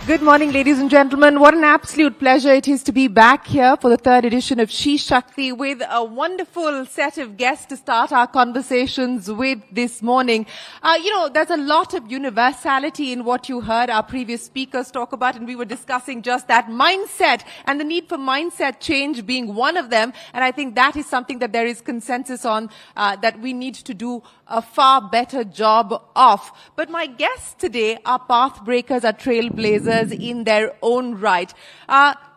Good morning, ladies and gentlemen. What an absolute pleasure it is to be back here for the third edition of SheShakti with a wonderful set of guests to start our conversations with this morning. There's a lot of universality in what you heard our previous speakers talk about, and we were discussing just that mindset and the need for mindset change being one of them. And I think that is something that there is consensus on, that we need to do a far better job of. But my guests today are path breakers, are trailblazers in their own right.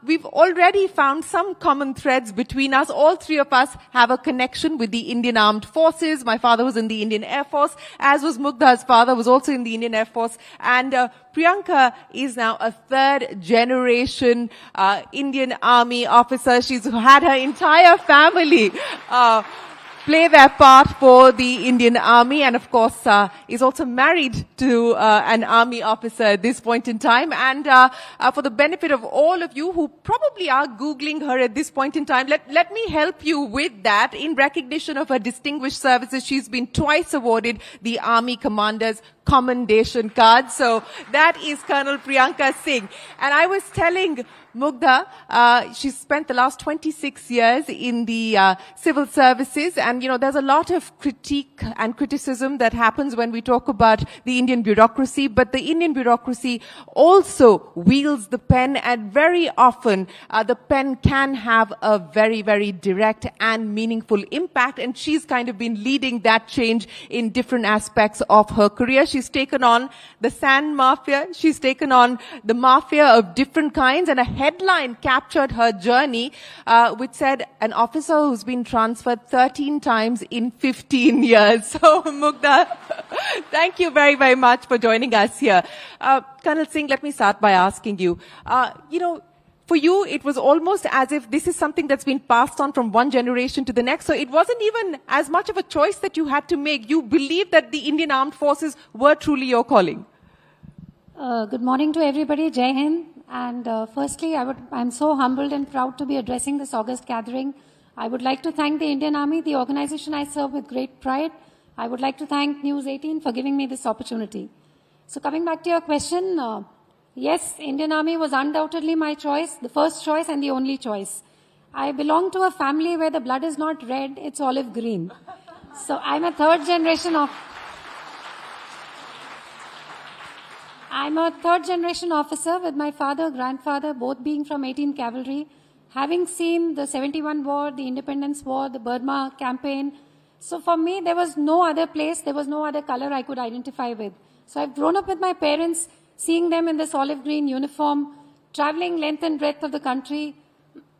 We've already found some common threads between us. All three of us have a connection with the Indian Armed Forces. My father was in the Indian Air Force, as was Mugdha's father, was also in the Indian Air Force. And Priyanka is now a third generation Indian Army officer. She's had her entire family play their part for the Indian Army, and of course is also married to an Army officer at this point in time. And for the benefit of all of you who probably are Googling her at this point in time, let me help you with that. In recognition of her distinguished services, she's been twice awarded the Army Commander's Commendation Card. So that is Col Priyanka Singh. And I was telling Mugdha, she's spent the last 26 years in the civil services, and there's a lot of critique and criticism that happens when we talk about the Indian bureaucracy, but the Indian bureaucracy also wields the pen, and very often the pen can have a very, very direct and meaningful impact, and she's kind of been leading that change in different aspects of her career. She's taken on the sand mafia, she's taken on the mafia of different kinds, and a headline captured her journey, which said an officer who's been transferred 13 times in 15 years. So, Mugdha, thank you very, very much for joining us here. Colonel Singh, let me start by asking you, for you, it was almost as if this is something that's been passed on from one generation to the next. So it wasn't even as much of a choice that you had to make. You believed that the Indian Armed Forces were truly your calling. Good morning to everybody. Jai Hind. And firstly, I'm so humbled and proud to be addressing this August gathering. I would like to thank the Indian Army, the organization I serve with great pride. I would like to thank News 18 for giving me this opportunity. So coming back to your question, yes, Indian Army was undoubtedly my choice, the first choice and the only choice. I belong to a family where the blood is not red, it's olive green. So I'm a third generation officer with my father, grandfather, both being from 18 Cavalry, having seen the 71 war, the Independence War, the Burma campaign. So for me, there was no other place, there was no other color I could identify with. So I've grown up with my parents, seeing them in this olive green uniform, traveling length and breadth of the country.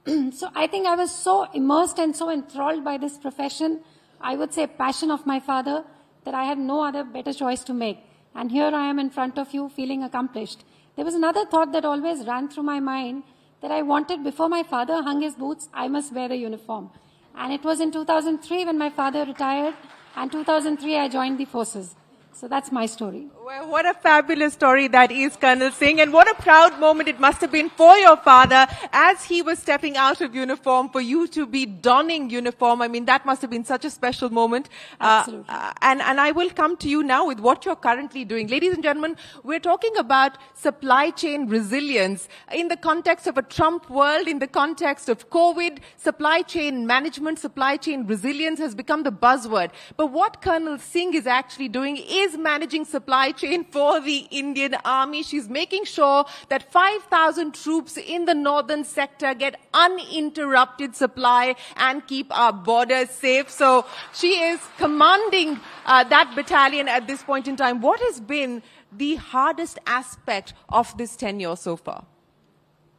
So I think I was so immersed and so enthralled by this profession, I would say passion of my father, that I had no other better choice to make. And here I am in front of you feeling accomplished. There was another thought that always ran through my mind, that I wanted, before my father hung his boots, I must wear the uniform. And it was in 2003 when my father retired, and 2003 I joined the forces. So that's my story. Well, what a fabulous story that is, Colonel Singh, and what a proud moment it must have been for your father as he was stepping out of uniform, for you to be donning uniform. I mean, that must have been such a special moment. Absolutely. And I will come to you now with what you're currently doing. Ladies and gentlemen, we're talking about supply chain resilience in the context of a Trump world, in the context of COVID. Supply chain management, supply chain resilience has become the buzzword. But what Colonel Singh is actually doing is managing supply chain for the Indian Army. She's making sure that 5,000 troops in the northern sector get uninterrupted supply and keep our borders safe. So she is commanding that battalion at this point in time. What has been the hardest aspect of this tenure so far?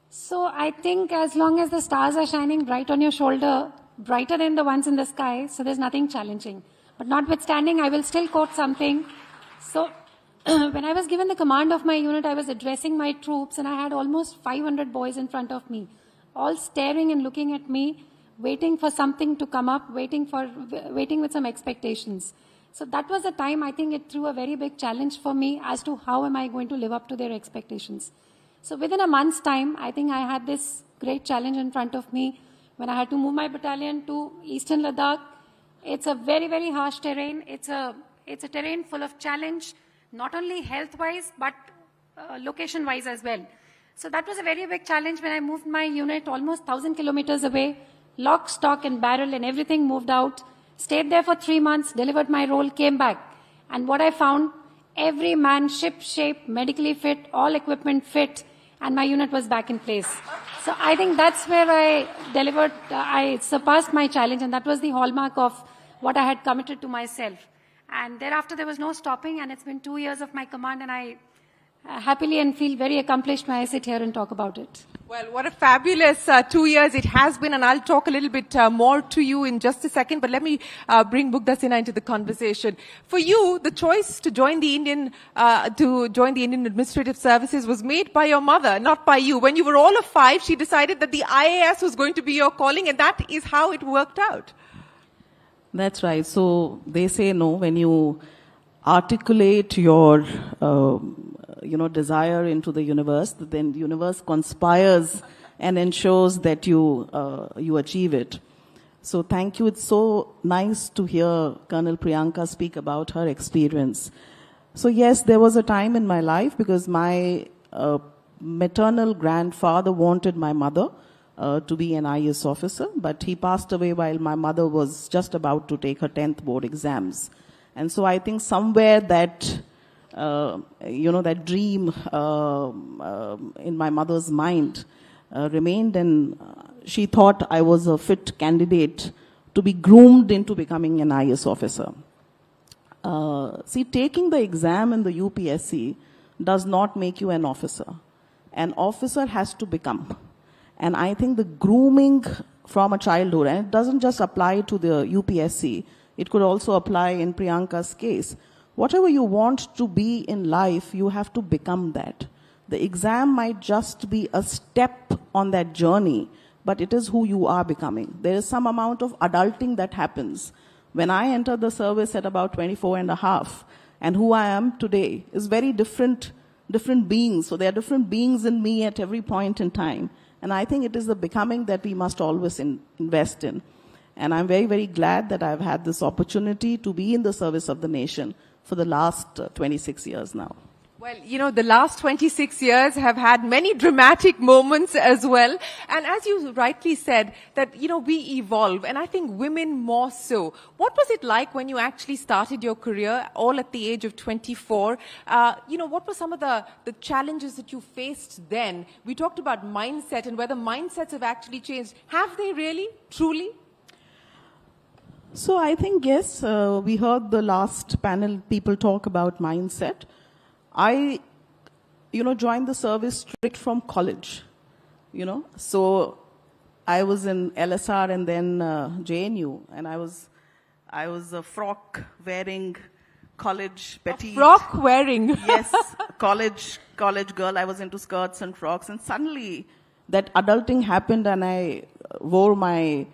So I think as long as the stars are shining bright on your shoulder, brighter than the ones in the sky, so there's nothing challenging. But notwithstanding, I will still quote something. So when I was given the command of my unit, I was addressing my troops, and I had almost 500 boys in front of me, all staring and looking at me, waiting for something to come up, waiting with some expectations. So that was the time I think it threw a very big challenge for me as to how am I going to live up to their expectations. So within a month's time, I think I had this great challenge in front of me when I had to move my battalion to Eastern Ladakh. It's a very, very harsh terrain. It's a terrain full of challenge, not only health-wise, but location-wise as well. So that was a very big challenge when I moved my unit almost 1,000 kilometers away. Lock, stock and barrel and everything moved out. Stayed there for 3 months, delivered my role, came back. And what I found, every man ship shape, medically fit, all equipment fit, and my unit was back in place. So I think that's where I delivered, I surpassed my challenge, and that was the hallmark of what I had committed to myself. And thereafter there was no stopping, and it's been 2 years of my command, and I happily and feel very accomplished when I sit here and talk about it. Well, what a fabulous 2 years it has been, and I'll talk a little bit more to you in just a second, but let me bring Mugdha Sinha into the conversation. For you, the choice to join the Indian Administrative Services was made by your mother, not by you. When you were all of 5, she decided that the IAS was going to be your calling, and that is how it worked out. That's right. So they say no, when you articulate your desire into the universe, then the universe conspires and ensures that you achieve it. So thank you. It's so nice to hear Col Priyanka speak about her experience. So yes, there was a time in my life because my maternal grandfather wanted my mother to be an IAS officer, but he passed away while my mother was just about to take her 10th board exams. And so I think somewhere that that dream in my mother's mind remained, and she thought I was a fit candidate to be groomed into becoming an IAS officer. See, taking the exam in the UPSC does not make you an officer. An officer has to become. And I think the grooming from a childhood, and it doesn't just apply to the UPSC, it could also apply in Priyanka's case. Whatever you want to be in life, you have to become that. The exam might just be a step on that journey, but it is who you are becoming. There is some amount of adulting that happens. When I entered the service at about 24 and a half, and who I am today is very different beings. So there are different beings in me at every point in time. And I think it is the becoming that we must always invest in. And I'm very, very glad that I've had this opportunity to be in the service of the nation for the last 26 years now. Well, the last 26 years have had many dramatic moments as well. And as you rightly said, that, we evolve, and I think women more so. What was it like when you actually started your career, all at the age of 24? What were some of the challenges that you faced then? We talked about mindset and whether mindsets have actually changed. Have they really, truly? So I think, yes, we heard the last panel people talk about mindset. I, joined the service straight from college, So I was in LSR and then JNU, and I was a frock-wearing college petite. Frock-wearing? Yes, college girl. I was into skirts and frocks, and suddenly that adulting happened, and I wore my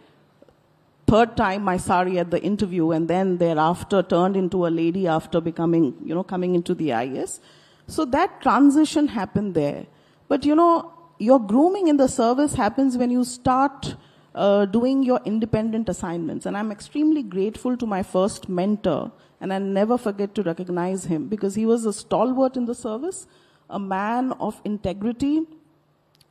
third time my sari at the interview, and then thereafter turned into a lady after becoming, coming into the IAS. So that transition happened there. But, your grooming in the service happens when you start doing your independent assignments. And I'm extremely grateful to my first mentor, and I'll never forget to recognize him, because he was a stalwart in the service, a man of integrity,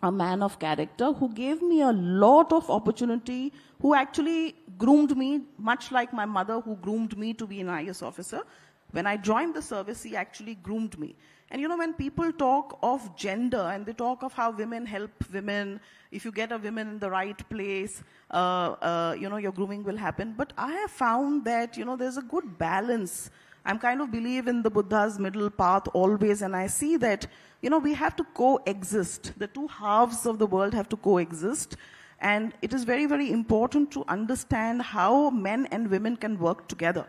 a man of character, who gave me a lot of opportunity, who actually groomed me, much like my mother who groomed me to be an IAS officer. When I joined the service, he actually groomed me. And when people talk of gender and they talk of how women help women, if you get a woman in the right place, your grooming will happen. But I have found that, there's a good balance. I'm kind of believe in the Buddha's middle path always, and I see that, we have to coexist. The two halves of the world have to coexist. And it is very, very important to understand how men and women can work together.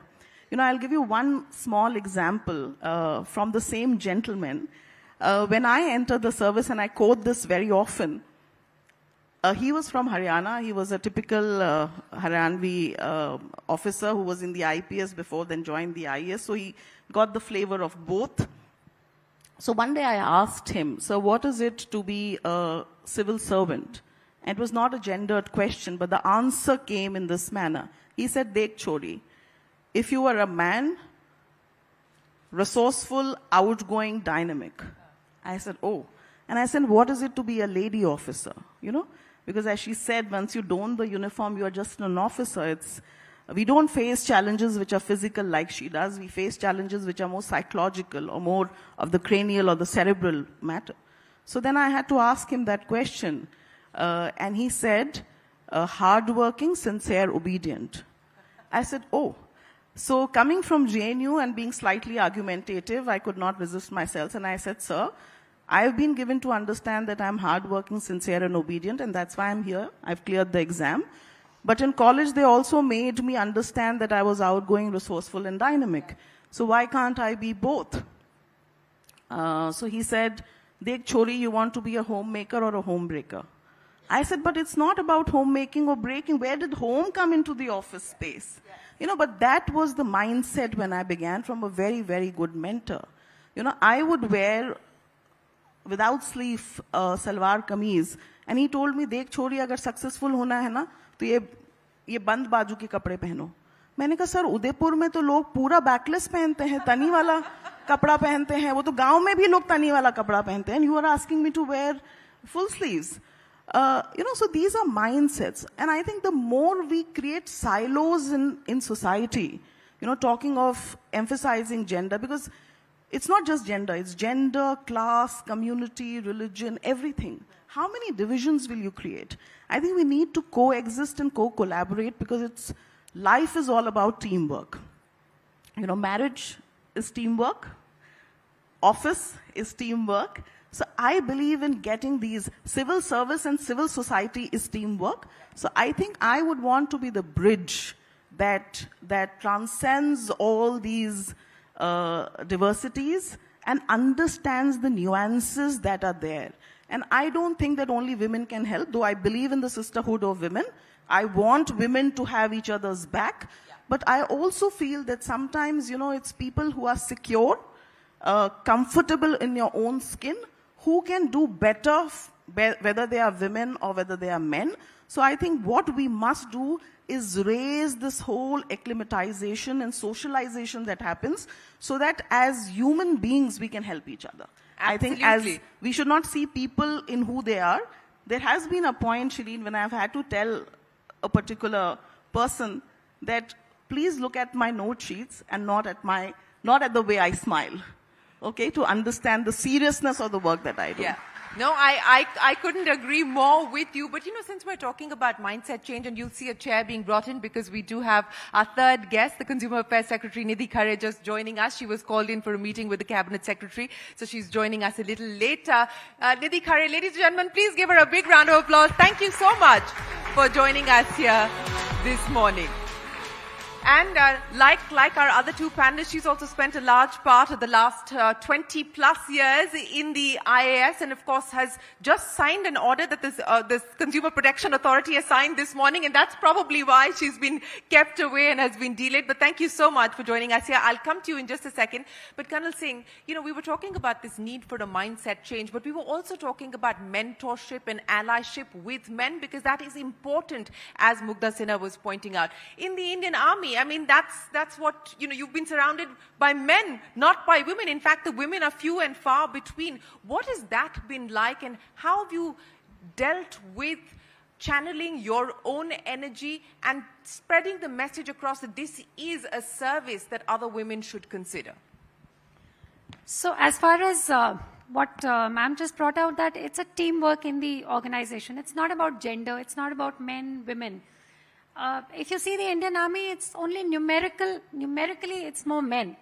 I'll give you one small example from the same gentleman. When I entered the service, and I quote this very often, he was from Haryana. He was a typical Haryanvi officer who was in the IPS before, then joined the IAS. So he got the flavor of both. So one day I asked him, "So what is it to be a civil servant?" And it was not a gendered question, but the answer came in this manner. He said, "Dekh chori, if you are a man, resourceful, outgoing, dynamic, I said, oh. And I said, what is it to be a lady officer? You know, because as she said, once you don the uniform, you're just an officer. We don't face challenges which are physical like she does. We face challenges which are more psychological or more of the cranial or the cerebral matter. So then I had to ask him that question. And he said, hardworking, sincere, obedient. I said, oh. So coming from JNU and being slightly argumentative, I could not resist myself. And I said, sir, I've been given to understand that I'm hardworking, sincere, and obedient, and that's why I'm here. I've cleared the exam. But in college, they also made me understand that I was outgoing, resourceful, and dynamic. So why can't I be both? So he said, Dekh chori, you want to be a homemaker or a homebreaker? I said, but it's not about homemaking or breaking. Where did home come into the office space? You know, but that was the mindset when I began from a very, very good mentor. You know, I would wear without sleeve salwar kameez, and he told me, Dekh chori, agar successful hona hai na, तो ये बंद बाजू के कपड़े पहनो. मैंने कहा sir Udaipur में तो लोग पूरा बैकलेस पहनते हैं, तनी वाला कपड़ा पहनते हैं, वो तो गांव में भी लोग तनी वाला कपड़ा पहनते हैं, and you are asking me to wear full sleeves. You know, so these are mindsets, and I think the more we create silos in society, you know, talking of emphasizing gender, because it's not just gender, it's gender, class, community, religion, everything. How many divisions will you create? I think we need to coexist and co-collaborate, because life is all about teamwork. You know, marriage is teamwork. Office is teamwork. So I believe in getting these civil service and civil society is teamwork. So I think I would want to be the bridge that transcends all these diversities and understands the nuances that are there. And I don't think that only women can help, though I believe in the sisterhood of women. I want women to have each other's back. Yeah. But I also feel that sometimes, you know, it's people who are secure, comfortable in your own skin, who can do better, whether they are women or whether they are men. So I think what we must do is raise this whole acclimatization and socialization that happens, so that as human beings we can help each other. Absolutely. I think we should not see people in who they are. There has been a point, Shireen, when I've had to tell a particular person that please look at my note sheets and not at the way I smile, okay, to understand the seriousness of the work that I do. Yeah. No, I couldn't agree more with you. But, you know, since we're talking about mindset change, and you'll see a chair being brought in because we do have our third guest, the Consumer Affairs Secretary, Nidhi Khare, just joining us. She was called in for a meeting with the Cabinet Secretary, so she's joining us a little later. Nidhi Khare, ladies and gentlemen, please give her a big round of applause. Thank you so much for joining us here this morning. And like our other two panelists, she's also spent a large part of the last 20 plus years in the IAS, and of course has just signed an order that this Consumer Protection Authority has signed this morning, and that's probably why she's been kept away and has been delayed. But thank you so much for joining us here. I'll come to you in just a second. But Colonel Singh, you know, we were talking about this need for a mindset change, but we were also talking about mentorship and allyship with men, because that is important, as Mugdha Sinha was pointing out. In the Indian Army, I mean, that's what, you know, you've been surrounded by men, not by women. In fact, the women are few and far between. What has that been like, and how have you dealt with channeling your own energy and spreading the message across that this is a service that other women should consider? So as far as what ma'am just brought out, that it's a teamwork in the organization. It's not about gender. It's not about men, women. If you see the Indian Army, it's only numerically it's more men.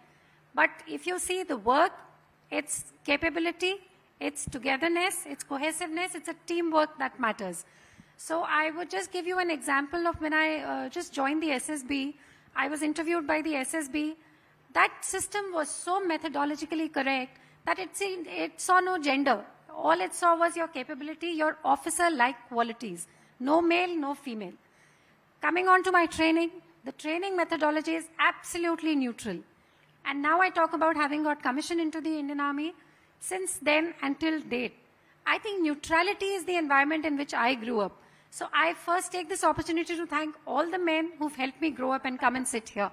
But if you see the work, it's capability, it's togetherness, it's cohesiveness, it's a teamwork that matters. So I would just give you an example of when I just joined the SSB. I was interviewed by the SSB. That system was so methodologically correct that it saw no gender. All it saw was your capability, your officer-like qualities. No male, no female. Coming on to my training, the training methodology is absolutely neutral. And now I talk about having got commissioned into the Indian Army. Since then until date, I think neutrality is the environment in which I grew up. So I first take this opportunity to thank all the men who've helped me grow up and come and sit here.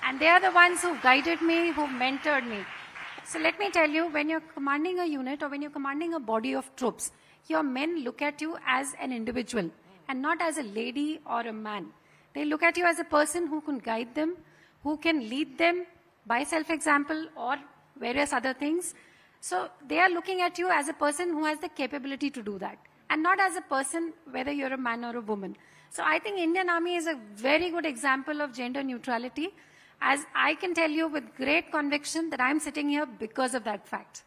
And they are the ones who guided me, who mentored me. So let me tell you, when you're commanding a unit or when you're commanding a body of troops, your men look at you as an individual and not as a lady or a man. They look at you as a person who can guide them, who can lead them by self-example or various other things. So they are looking at you as a person who has the capability to do that, and not as a person whether you're a man or a woman. So I think Indian Army is a very good example of gender neutrality, as I can tell you with great conviction that I'm sitting here because of that fact.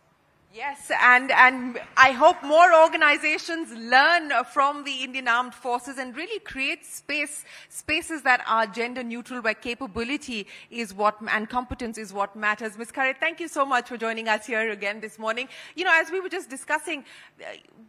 Yes, and I hope more organizations learn from the Indian Armed Forces and really create spaces that are gender neutral, where capability is what, and competence is what matters. Ms. Khare, thank you so much for joining us here again this morning. You know, as we were just discussing,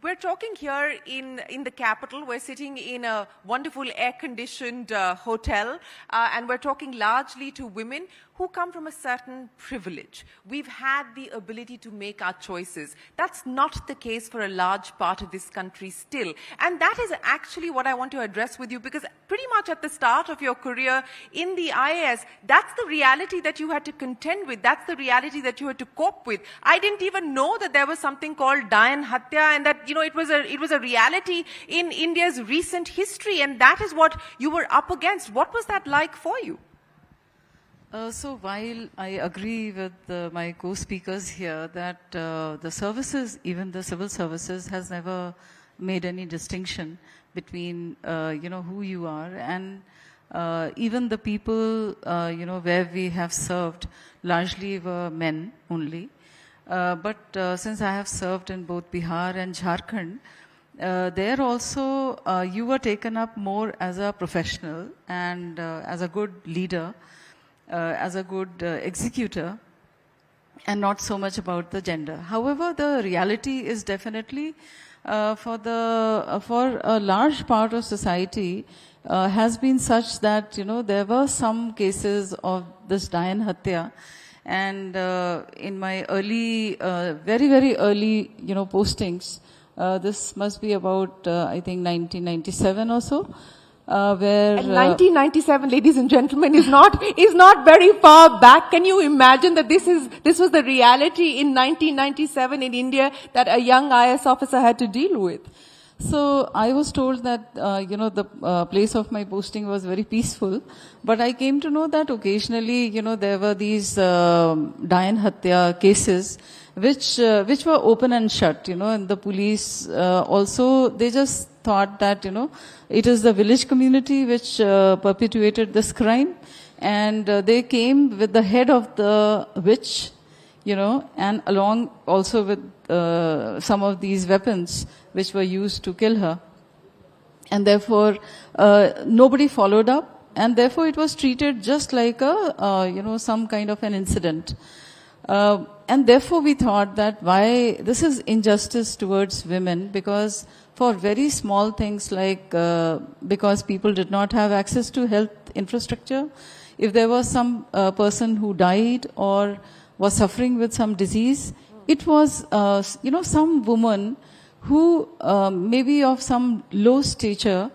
we're talking here in the capital. We're sitting in a wonderful air-conditioned hotel, and we're talking largely to women who come from a certain privilege. We've had the ability to make our choices. That's not the case for a large part of this country still. And that is actually what I want to address with you, because pretty much at the start of your career in the IAS, that's the reality that you had to contend with. That's the reality that you had to cope with. I didn't even know that there was something called Dayan Hatya, and that, you know, it was a reality in India's recent history, and that is what you were up against. What was that like for you? So while I agree with my co-speakers here that the services, even the civil services, has never made any distinction between, who you are, and even the people, where we have served largely were men only. But since I have served in both Bihar and Jharkhand, there also you were taken up more as a professional and as a good leader, as a good executor, and not so much about the gender. However, the reality is definitely for a large part of society has been such that, there were some cases of this Dayan Hatya, and in my early, very, very early, postings, this must be about, I think, 1997 or so, where... And 1997, ladies and gentlemen, is not very far back. Can you imagine that this was the reality in 1997 in India that a young IS officer had to deal with? So I was told that, the place of my posting was very peaceful, but I came to know that occasionally, there were these Dayan Hatya cases which were open and shut, and the police also, they just thought that, it is the village community which perpetuated this crime, and they came with the head of the witch, and along also with some of these weapons which were used to kill her. And therefore, nobody followed up, and therefore it was treated just like some kind of an incident. And therefore we thought that why this is injustice towards women, because for very small things like because people did not have access to health infrastructure, if there was some person who died or was suffering with some disease, it was some woman who maybe of some low stature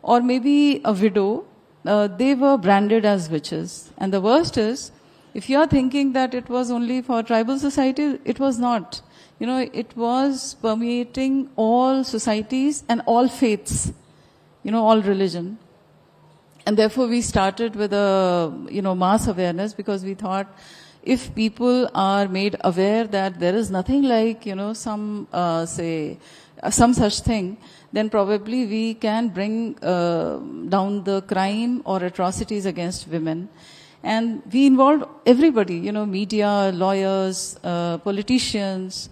or maybe a widow, they were branded as witches. And the worst is, if you are thinking that it was only for tribal society, it was not. It was permeating all societies and all faiths, all religion. And therefore we started with a, mass awareness, because we thought if people are made aware that there is nothing like, some such thing, then probably we can bring down the crime or atrocities against women. And we involved everybody, media, lawyers, politicians,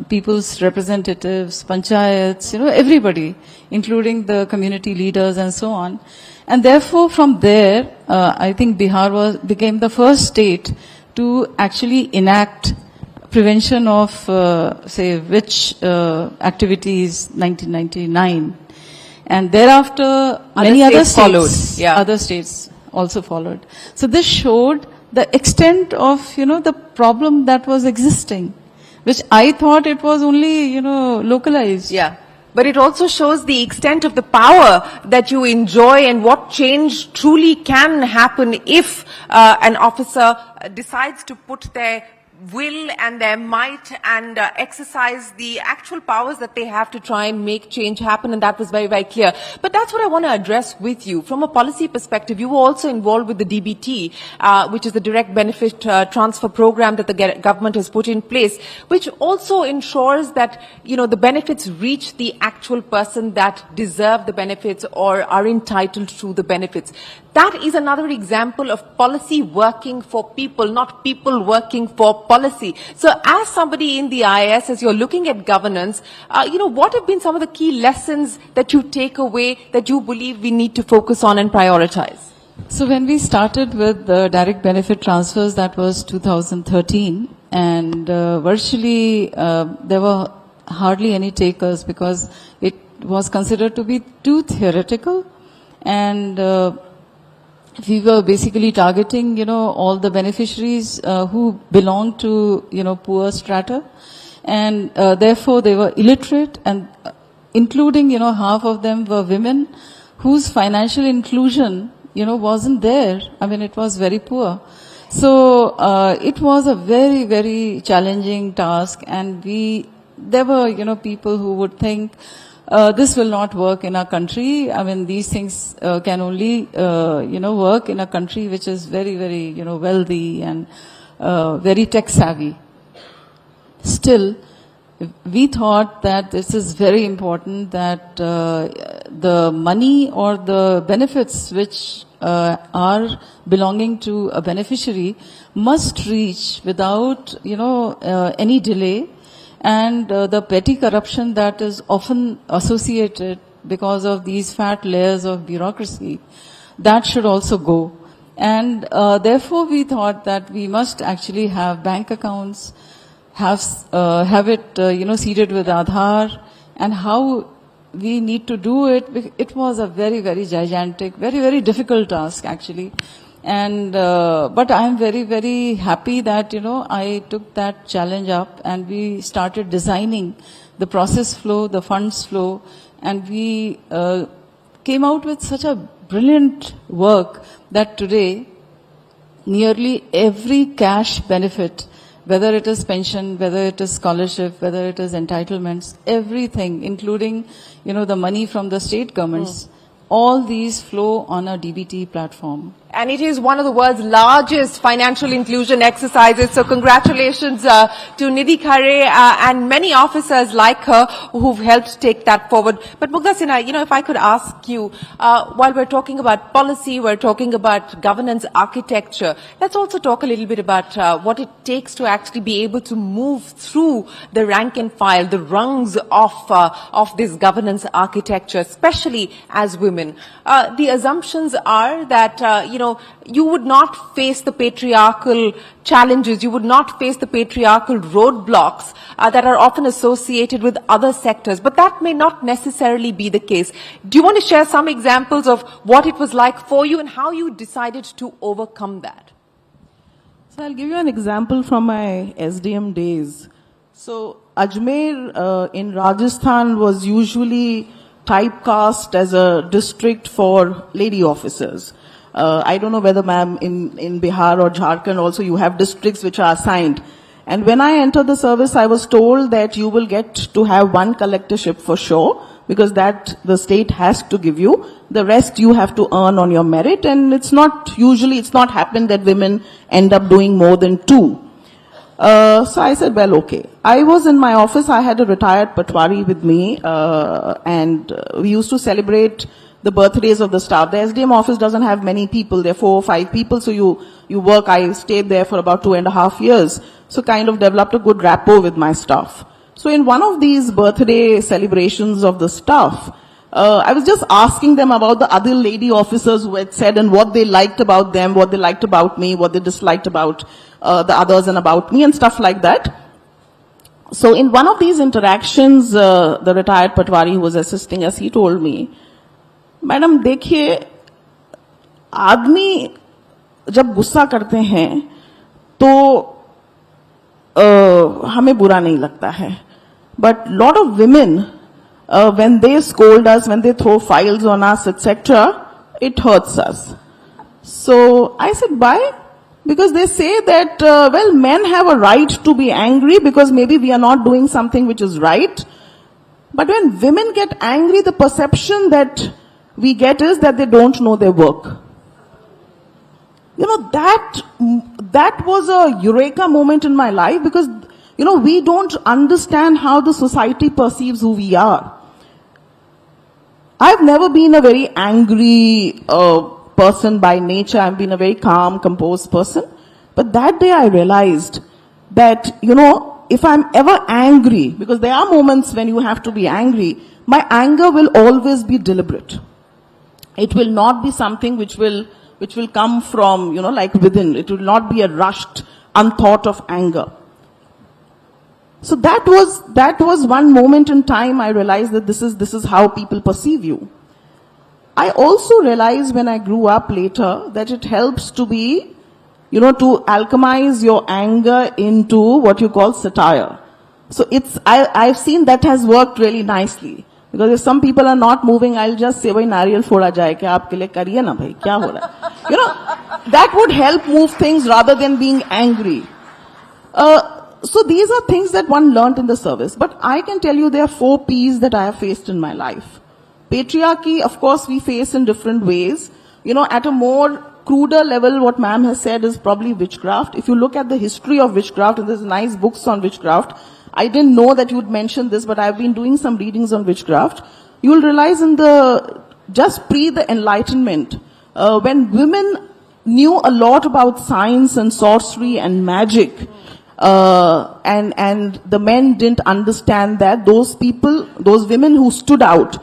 people's representatives, panchayats, everybody, including the community leaders and so on. And therefore, from there, I think Bihar became the first state to actually enact prevention of, witch activities, 1999. And thereafter, many other states followed. Yeah. Other states also followed. So this showed the extent of, the problem that was existing, which I thought it was only, localized. Yeah. But it also shows the extent of the power that you enjoy and what change truly can happen if an officer decides to put their will and their might and exercise the actual powers that they have to try and make change happen, and that was very, very clear. But that's what I want to address with you. From a policy perspective, you were also involved with the DBT, which is the direct benefit transfer program that the government has put in place, which also ensures that, the benefits reach the actual person that deserve the benefits or are entitled to the benefits. That is another example of policy working for people, not people working for policy. So as somebody in the IAS, as you're looking at governance, what have been some of the key lessons that you take away that you believe we need to focus on and prioritize? So when we started with the direct benefit transfers, that was 2013, and virtually there were hardly any takers because it was considered to be too theoretical, and we were basically targeting, all the beneficiaries who belonged to, poor strata, and therefore they were illiterate, and including, half of them were women whose financial inclusion, wasn't there. I mean, it was very poor. So it was a very, very challenging task, and there were, people who would think, this will not work in our country. I mean, these things can only, work in a country which is very, very, wealthy and very tech savvy. Still, we thought that this is very important, that the money or the benefits which are belonging to a beneficiary must reach without, any delay. And the petty corruption that is often associated because of these fat layers of bureaucracy, that should also go. And therefore we thought that we must actually have bank accounts, have it, seeded with Aadhaar, and how we need to do it. It was a very, very gigantic, very, very difficult task actually. And but I am very, very happy that, I took that challenge up, and we started designing the process flow, the funds flow, and we came out with such a brilliant work that today nearly every cash benefit, whether it is pension, whether it is scholarship, whether it is entitlements, everything, including, the money from the state governments, all these flow on a DBT platform. And it is one of the world's largest financial inclusion exercises. So congratulations to Nidhi Khare and many officers like her who've helped take that forward. But Mugdha Sinha, if I could ask you, while we're talking about policy, we're talking about governance architecture, let's also talk a little bit about what it takes to actually be able to move through the rank and file, the rungs of this governance architecture, especially as women. The assumptions are that, you would not face the patriarchal challenges, you would not face the patriarchal roadblocks that are often associated with other sectors. But that may not necessarily be the case. Do you want to share some examples of what it was like for you and how you decided to overcome that? So I'll give you an example from my SDM days. So Ajmer in Rajasthan was usually typecast as a district for lady officers. I don't know whether, ma'am, in Bihar or Jharkhand also you have districts which are assigned. And when I entered the service, I was told that you will get to have one collectorship for sure, because that the state has to give you. The rest you have to earn on your merit, and it's not happened that women end up doing more than two. So I said, well, okay. I was in my office, I had a retired patwari with me, and we used to celebrate the birthdays of the staff. The SDM office doesn't have many people, there are 4 or 5 people, so you work. I stayed there for about 2.5 years, so kind of developed a good rapport with my staff. So in one of these birthday celebrations of the staff, I was just asking them about the other lady officers who had said and what they liked about them, what they liked about me, what they disliked about the others and about me and stuff like that. So in one of these interactions, the retired patwari who was assisting us, he told me, madam देखिए, आदमी जब गुस्सा करते हैं तो हमें बुरा नहीं लगता है, but lot of women when they scold us, when they throw files on us, etc., it hurts us. So I said, why? Because they say that, well, men have a right to be angry because maybe we are not doing something which is right. But when women get angry, the perception that we get is that they don't know their work. You know, that was a eureka moment in my life because, you know, we don't understand how the society perceives who we are. I've never been a very angry person by nature. I've been a very calm, composed person. But that day I realized that, you know, if I'm ever angry, because there are moments when you have to be angry, my anger will always be deliberate. It will not be something which will come from, you know, like within. It will not be a rushed, unthought of anger. So that was one moment in time I realized that this is how people perceive you. I also realized when I grew up later that it helps to be, you know, to alchemize your anger into what you call satire. So I've seen that has worked really nicely. Because if some people are not moving, I'll just say, "Bhai, nariyal foda jaye, kya aapke liye kariye na bhai, kya ho raha hai?" You know, that would help move things rather than being angry. So these are things that one learned in the service. But I can tell you there are 4 P's that I have faced in my life. Patriarchy, of course, we face in different ways. You know, at a more cruder level, what ma'am has said is probably witchcraft. If you look at the history of witchcraft, and there's nice books on witchcraft, I didn't know that you would mention this, but I've been doing some readings on witchcraft. You'll realize just pre the Enlightenment, when women knew a lot about science and sorcery and magic, and the men didn't understand that, those women who stood out,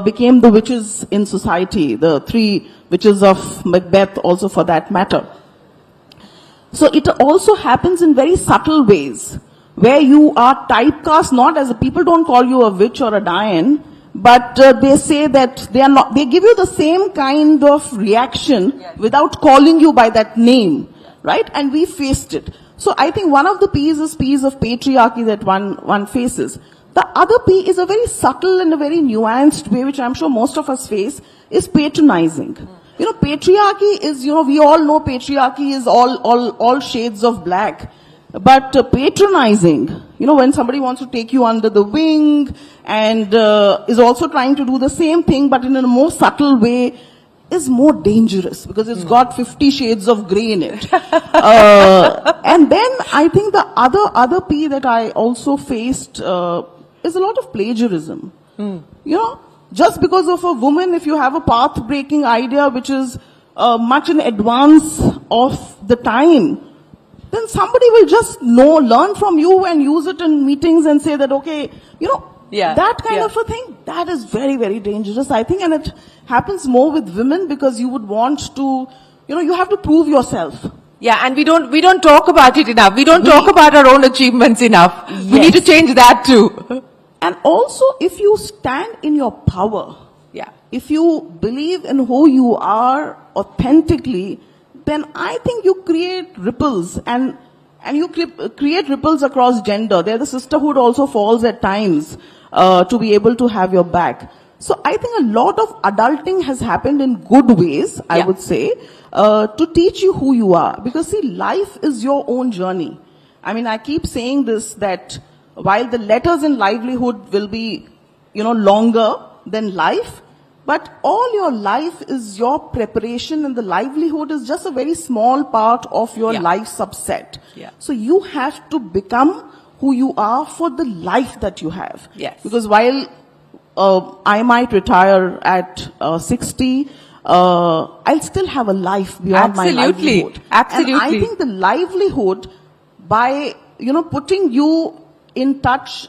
became the witches in society, the 3 witches of Macbeth also for that matter. So it also happens in very subtle ways, where you are typecast not as people don't call you a witch or a Dian, but they say that they give you the same kind of reaction without calling you by that name, right? And we faced it. So I think one of the P's is P's of patriarchy that one faces. The other P is a very subtle and a very nuanced way, which I'm sure most of us face, is patronizing. You know, patriarchy is, you know, we all know patriarchy is all shades of black. But patronizing, you know, when somebody wants to take you under the wing and is also trying to do the same thing but in a more subtle way, is more dangerous because it's got 50 shades of grey in it. And then I think the other P that I also faced is a lot of plagiarism. You know, just because of a woman, if you have a path-breaking idea which is much in advance of the time, then somebody will just learn from you and use it in meetings and say that, okay, you know, that kind of a thing, that is very, very dangerous, I think. And it happens more with women because you would want to, you know, you have to prove yourself. Yeah, and we don't talk about it enough. We don't talk about our own achievements enough. Yes. We need to change that too. And also, if you stand in your power, if you believe in who you are authentically, then I think you create ripples and you create ripples across gender. There the sisterhood also falls at times to be able to have your back. So I think a lot of adulting has happened in good ways, I would say, to teach you who you are. Because see, life is your own journey. I mean, I keep saying this, that while the letters in livelihood will be, you know, longer than life, but all your life is your preparation and the livelihood is just a very small part of your life subset. So you have to become who you are for the life that you have. Because while I might retire at 60, I'll still have a life beyond my livelihood. Absolutely. And I think the livelihood, by, you know, putting you in touch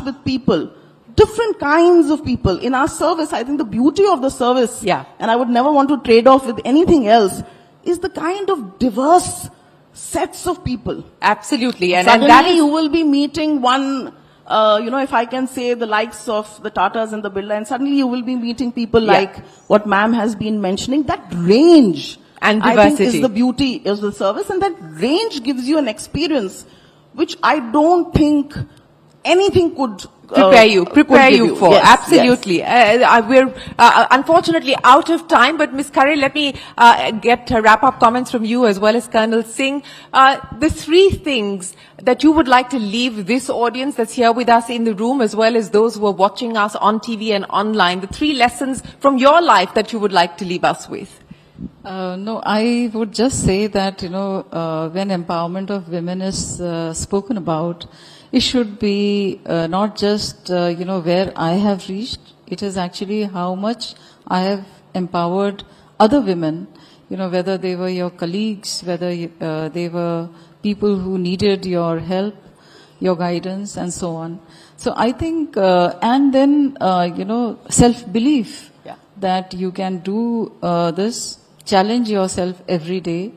with people, different kinds of people in our service. I think the beauty of the service, and I would never want to trade off with anything else, is the kind of diverse sets of people. Absolutely. And suddenly you will be meeting one, you know, if I can say, the likes of the Tatas and the Birla, and suddenly you will be meeting people like what ma'am has been mentioning. That range and diversity, I think, is the beauty of the service, and that range gives you an experience which I don't think anything could prepare you for. Yes, Absolutely. yes. We're unfortunately out of time, but Ms. Khare, let me get wrap-up comments from you as well as Colonel Singh. The three things that you would like to leave this audience that's here with us in the room, as well as those who are watching us on TV and online, the three lessons from your life that you would like to leave us with. No, I would just say that, when empowerment of women is spoken about, it should be not just, where I have reached. It is actually how much I have empowered other women, whether they were your colleagues, whether they were people who needed your help, your guidance, and so on. So I think, and then, self-belief that you can do this, challenge yourself every day,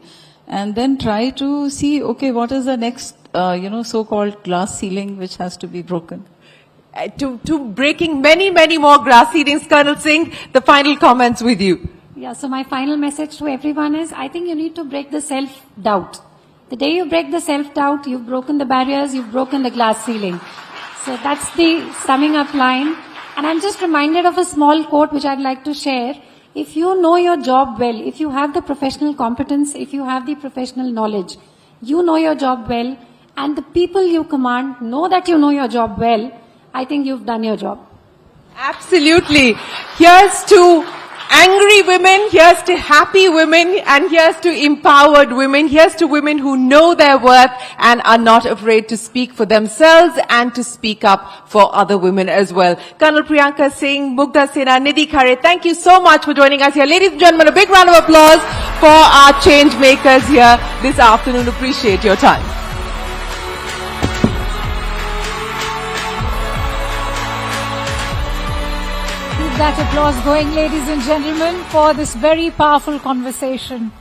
and then try to see, okay, what is the next so-called glass ceiling which has to be broken. To breaking many, many more glass ceilings, Colonel Singh, the final comments with you. Yeah, so my final message to everyone is, I think you need to break the self-doubt. The day you break the self-doubt, you've broken the barriers, you've broken the glass ceiling. So that's the summing up line. And I'm just reminded of a small quote which I'd like to share. If you know your job well, if you have the professional competence, if you have the professional knowledge, you know your job well, and the people you command know that you know your job well, I think you've done your job. Absolutely. Here's to angry women, here's to happy women, and here's to empowered women. Here's to women who know their worth and are not afraid to speak for themselves and to speak up for other women as well. Col Priyanka Singh, Mugdha Sinha, Nidhi Khare, thank you so much for joining us here. Ladies and gentlemen, a big round of applause for our change makers here this afternoon. Appreciate your time. Keep that applause going, ladies and gentlemen, for this very powerful conversation.